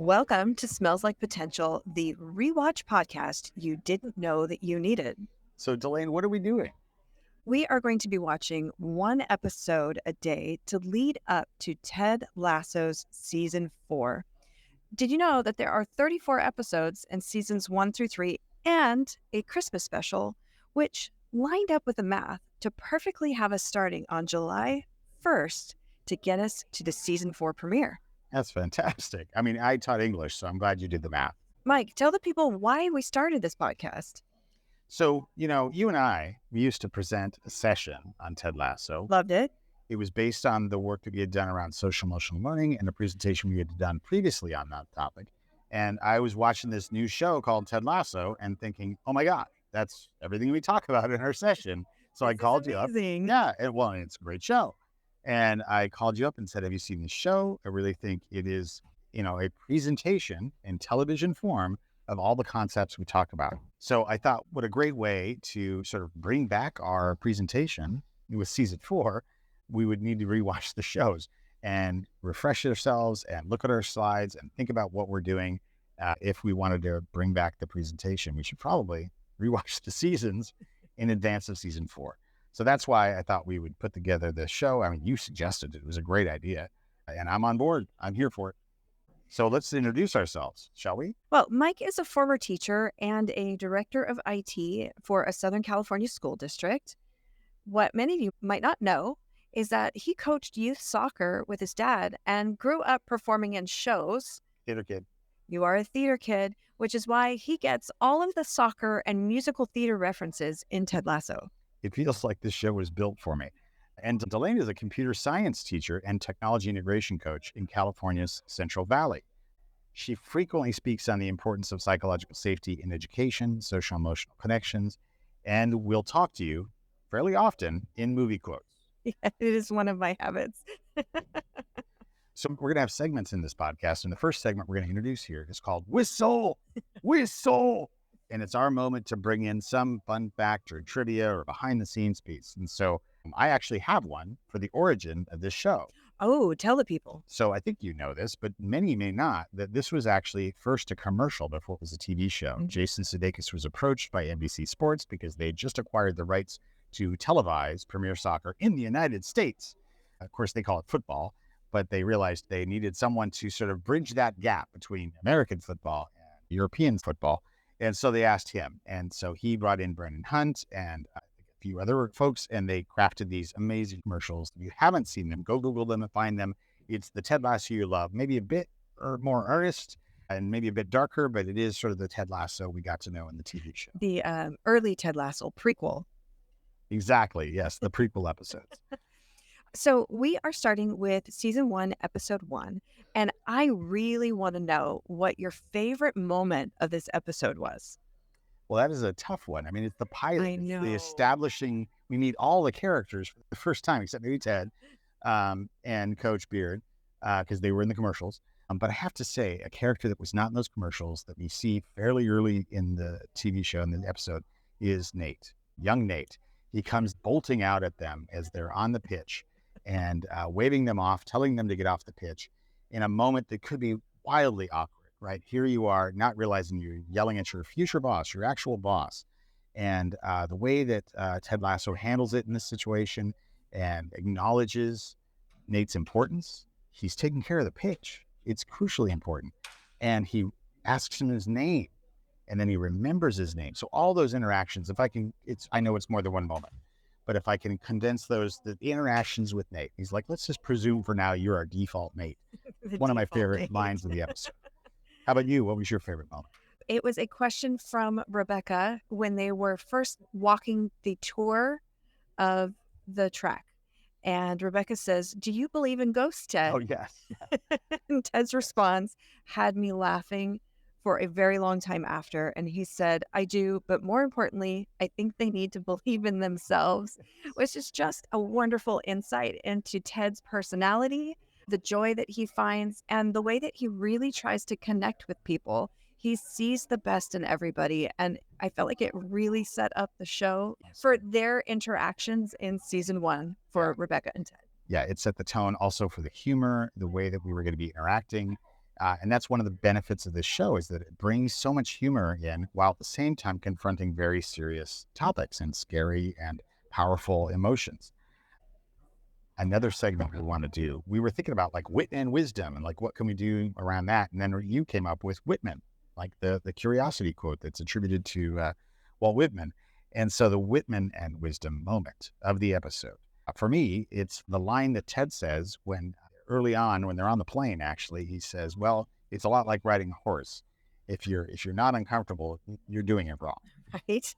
Welcome to Smells Like Potential, the rewatch podcast you didn't know that you needed. So, Delane, what are we doing? We are going to be watching one episode a day to lead up to Ted Lasso's season 4. Did you know that there are 34 episodes in seasons 1 through 3 and a Christmas special, which lined up with the math to perfectly have us starting on July 1st to get us to the season 4 premiere? That's fantastic. I mean, I taught English, so I'm glad you did the math. Mike, tell the people why we started this podcast. So, you and I, we used to present a session on Ted Lasso. Loved it. It was based on the work that we had done around social emotional learning and a presentation we had done previously on that topic. And I was watching this new show called Ted Lasso and thinking, oh my God, that's everything we talk about in our session. So I called you up. Yeah, it's a great show. And I called you up and said, have you seen this show? I really think it is, a presentation in television form of all the concepts we talk about. So I thought, what a great way to sort of bring back our presentation with season 4. We would need to rewatch the shows and refresh ourselves and look at our slides and think about what we're doing. If we wanted to bring back the presentation, we should probably rewatch the seasons in advance of season 4. So that's why I thought we would put together this show. I mean, you suggested it. It was a great idea, and I'm on board. I'm here for it. So let's introduce ourselves, shall we? Well, Mike is a former teacher and a director of IT for a Southern California school district. What many of you might not know is that he coached youth soccer with his dad and grew up performing in shows. Theater kid. You are a theater kid, which is why he gets all of the soccer and musical theater references in Ted Lasso. It feels like this show was built for me. And Delane is a computer science teacher and technology integration coach in California's Central Valley. She frequently speaks on the importance of psychological safety in education, social emotional connections, and will talk to you fairly often in movie quotes. Yeah, it is one of my habits. So we're going to have segments in this podcast. And the first segment we're going to introduce here is called Whistle, Whistle. And it's our moment to bring in some fun fact or trivia or behind the scenes piece. And so I actually have one for the origin of this show. Oh, tell the people. So I think you know this, but many may not, that this was actually first a commercial before it was a TV show. Mm-hmm. Jason Sudeikis was approached by NBC Sports because they just acquired the rights to televise Premier Soccer in the United States. Of course, they call it football, but they realized they needed someone to sort of bridge that gap between American football and European football. And so they asked him. And so he brought in Brennan Hunt and a few other folks, and they crafted these amazing commercials. If you haven't seen them, go Google them and find them. It's the Ted Lasso you love, maybe a bit or more earnest and maybe a bit darker, but it is sort of the Ted Lasso we got to know in the TV show. The early Ted Lasso prequel. Exactly. Yes. The prequel episodes. So we are starting with season 1, episode 1. And I really want to know what your favorite moment of this episode was. Well, that is a tough one. I mean, it's the pilot. I know. It's the establishing. We meet all the characters for the first time, except maybe Ted and Coach Beard, because they were in the commercials. But I have to say, a character that was not in those commercials that we see fairly early in the TV show, in the episode, is Nate, young Nate. He comes bolting out at them as they're on the pitch and waving them off, telling them to get off the pitch in a moment that could be wildly awkward, right? Here you are, not realizing you're yelling at your future boss, your actual boss. And the way that Ted Lasso handles it in this situation and acknowledges Nate's importance, he's taking care of the pitch. It's crucially important. And he asks him his name, and then he remembers his name. So all those interactions, I know it's more than one moment, but if I can condense the interactions with Nate, he's like, let's just presume for now you're our default mate. One of my favorite lines of the episode. How about you? What was your favorite moment? It was a question from Rebecca when they were first walking the tour of the track. And Rebecca says, do you believe in ghosts, Ted? Oh, yes. And Ted's response had me laughing for a very long time after. And he said, I do, but more importantly, I think they need to believe in themselves, which is just a wonderful insight into Ted's personality, the joy that he finds, and the way that he really tries to connect with people. He sees the best in everybody. And I felt like it really set up the show for their interactions in season 1 for Rebecca and Ted. Yeah, it set the tone also for the humor, the way that we were going to be interacting. And that's one of the benefits of this show, is that it brings so much humor in while at the same time confronting very serious topics and scary and powerful emotions. Another segment we want to do, we were thinking about like wit and wisdom and like what can we do around that. And then you came up with Whitman, like the curiosity quote that's attributed to Walt Whitman. And so the Whitman and wisdom moment of the episode, for me, it's the line that Ted says when early on, when they're on the plane, actually, he says, well, it's a lot like riding a horse. If you're not uncomfortable, you're doing it wrong. Right?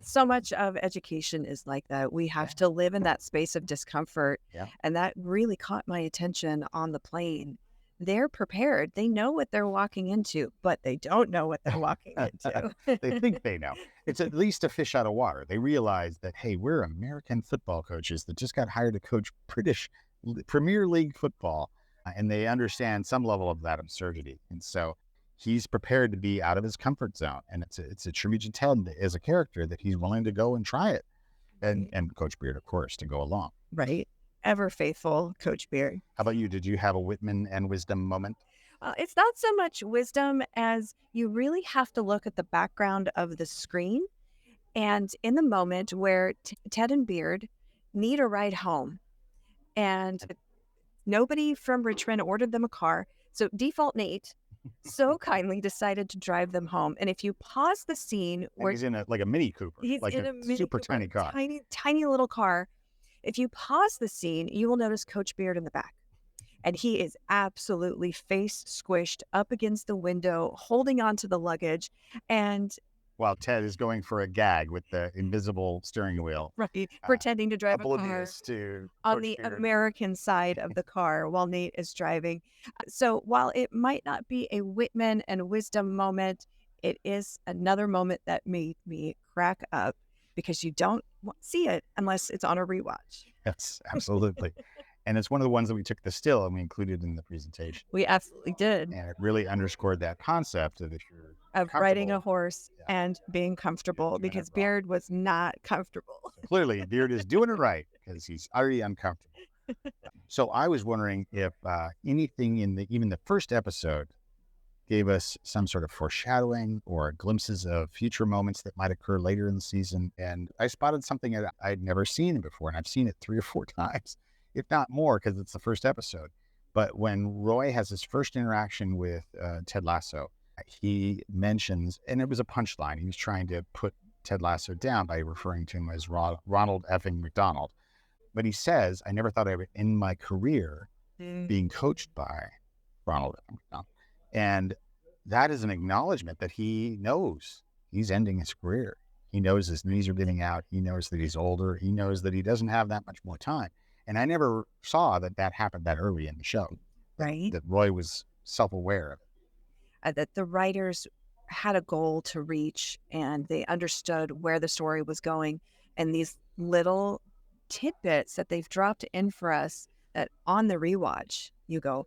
So much of education is like that. We have to live in that space of discomfort. Yeah. And that really caught my attention on the plane. They're prepared. They know what they're walking into, but they don't know what they're walking into. They think they know. It's at least a fish out of water. They realize that, hey, we're American football coaches that just got hired to coach British Premier League football. And they understand some level of that absurdity. And so he's prepared to be out of his comfort zone. And it's a tribute to Ted as a character that he's willing to go and try it. And Coach Beard, of course, to go along. Right. Ever faithful Coach Beard. How about you? Did you have a Whitman and wisdom moment? It's not so much wisdom as you really have to look at the background of the screen. And in the moment where Ted and Beard need a ride home, and nobody from Richmond ordered them a car. So default Nate so kindly decided to drive them home. And if you pause the scene And where he's in like a Mini Cooper, he's like in a a Mini super Cooper, tiny car. tiny little car, if you pause the scene, you will notice Coach Beard in the back. And he is absolutely face squished up against the window, holding on to the luggage. And While Ted is going for a gag with the invisible steering wheel, right, pretending to drive a car oblivious to on Coach the Beard. American side of the car while Nate is driving. So while it might not be a Whitman and wisdom moment, it is another moment that made me crack up because you don't see it unless it's on a rewatch. Yes, absolutely. And it's one of the ones that we took the still and we included in the presentation. We absolutely did. And it really underscored that concept of if you're Of riding a comfortable, horse and being comfortable doing it because wrong. Beard was not comfortable. So clearly, Beard is doing it right because he's already uncomfortable. So I was wondering if anything in even the first episode gave us some sort of foreshadowing or glimpses of future moments that might occur later in the season. And I spotted something that I'd never seen before, and I've seen it 3 or 4 times, if not more, because it's the first episode. But when Roy has his first interaction with Ted Lasso, he mentions, and it was a punchline, he was trying to put Ted Lasso down by referring to him as Ronald effing McDonald. But he says, I never thought I would end my career being coached by Ronald effing McDonald. And that is an acknowledgement that he knows he's ending his career. He knows his knees are giving out. He knows that he's older. He knows that he doesn't have that much more time. And I never saw that happened that early in the show. Right. That Roy was self-aware of it. That the writers had a goal to reach and they understood where the story was going. And these little tidbits that they've dropped in for us that on the rewatch, you go,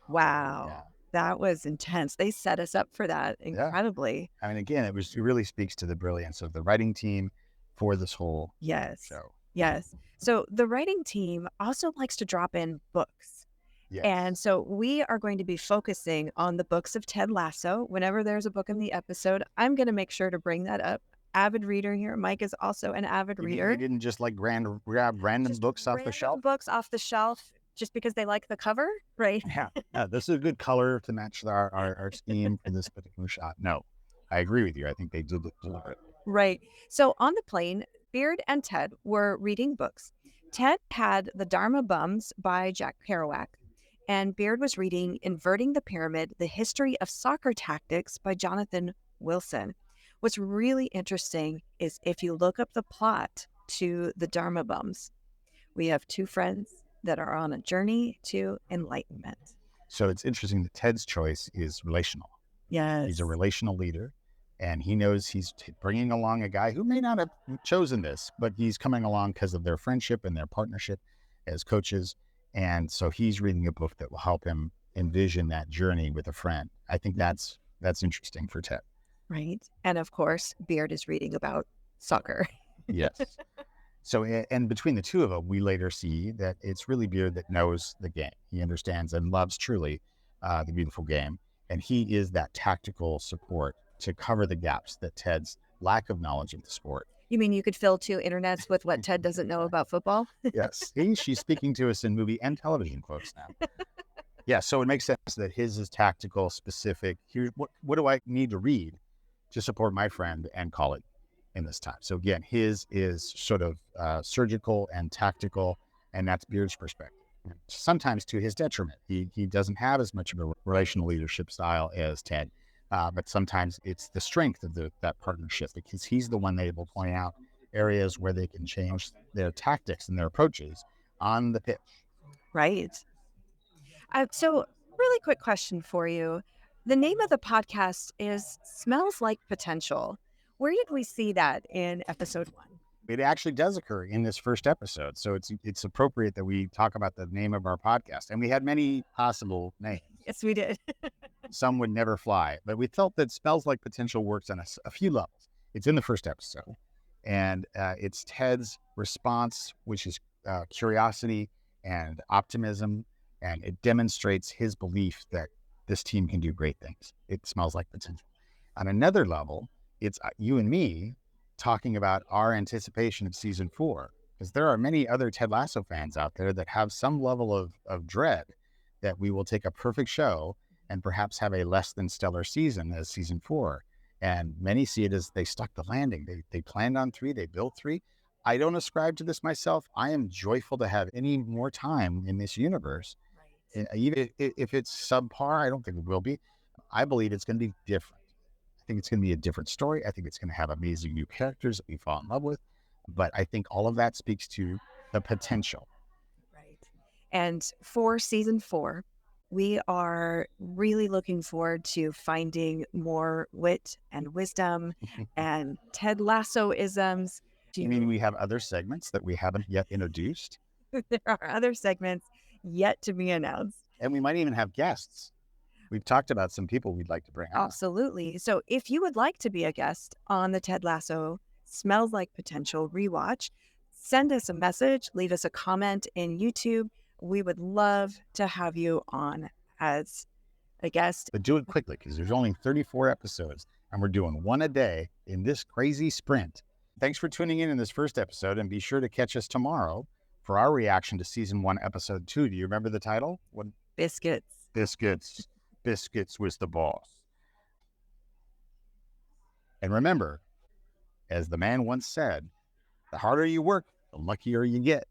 wow. Yeah. That was intense. They set us up for that incredibly. I mean, again, it really speaks to the brilliance of the writing team for this whole show. Yes. So the writing team also likes to drop in books. Yes. And so we are going to be focusing on the books of Ted Lasso. Whenever there's a book in the episode, I'm going to make sure to bring that up. Avid reader here. Mike is also an avid reader. You didn't just like grab random books off the shelf? Books off the shelf. Just because they like the cover, right? Yeah, this is a good color to match our scheme for this particular shot. No, I agree with you. I think they did deliver it. Right. So on the plane, Beard and Ted were reading books. Ted had The Dharma Bums by Jack Kerouac, and Beard was reading Inverting the Pyramid, The History of Soccer Tactics by Jonathan Wilson. What's really interesting is if you look up the plot to The Dharma Bums, we have 2 friends that are on a journey to enlightenment. So it's interesting that Ted's choice is relational. Yes. He's a relational leader, and he knows he's bringing along a guy who may not have chosen this, but he's coming along because of their friendship and their partnership as coaches. And so he's reading a book that will help him envision that journey with a friend. I think that's interesting for Ted. Right. And of course, Beard is reading about soccer. Yes. So, and between the two of them, we later see that it's really Beard that knows the game. He understands and loves truly The Beautiful Game. And he is that tactical support to cover the gaps that Ted's lack of knowledge of the sport. You mean you could fill 2 internets with what Ted doesn't know about football? Yes, she's speaking to us in movie and television quotes now. Yeah, so it makes sense that his is tactical, specific. Here's what do I need to read to support my friend and colleague in this time. So again, his is sort of surgical and tactical, and that's Beard's perspective. Sometimes to his detriment. He doesn't have as much of a relational leadership style as Ted, but sometimes it's the strength of that partnership because he's the one that will point out areas where they can change their tactics and their approaches on the pitch. Right. So, really quick question for you. The name of the podcast is Smells Like Potential. Where did we see that in episode 1? It actually does occur in this first episode, so it's appropriate that we talk about the name of our podcast. And we had many possible names. Yes, we did. Some would never fly, but we felt that Smells Like Potential works on a few levels. It's in the first episode, and it's Ted's response, which is curiosity and optimism, and it demonstrates his belief that this team can do great things. It smells like potential. On another level, it's you and me talking about our anticipation of season 4, because there are many other Ted Lasso fans out there that have some level of dread that we will take a perfect show and perhaps have a less than stellar season as season 4. And many see it as they stuck the landing. They planned on 3, they built 3. I don't ascribe to this myself. I am joyful to have any more time in this universe. Right. Even if it's subpar, I don't think it will be. I believe it's going to be different. I think it's going to be a different story. I think it's going to have amazing new characters that we fall in love with. But I think all of that speaks to the potential. Right. And for season 4, we are really looking forward to finding more wit and wisdom and Ted Lasso-isms. You mean we have other segments that we haven't yet introduced? There are other segments yet to be announced. And we might even have guests. We've talked about some people we'd like to bring on. Absolutely. So if you would like to be a guest on the Ted Lasso Smells Like Potential rewatch, send us a message, leave us a comment in YouTube. We would love to have you on as a guest. But do it quickly because there's only 34 episodes and we're doing one a day in this crazy sprint. Thanks for tuning in this first episode, and be sure to catch us tomorrow for our reaction to season 1, episode 2. Do you remember the title? What? Biscuits. Biscuits. Biscuits was the boss. And remember, as the man once said, the harder you work, the luckier you get.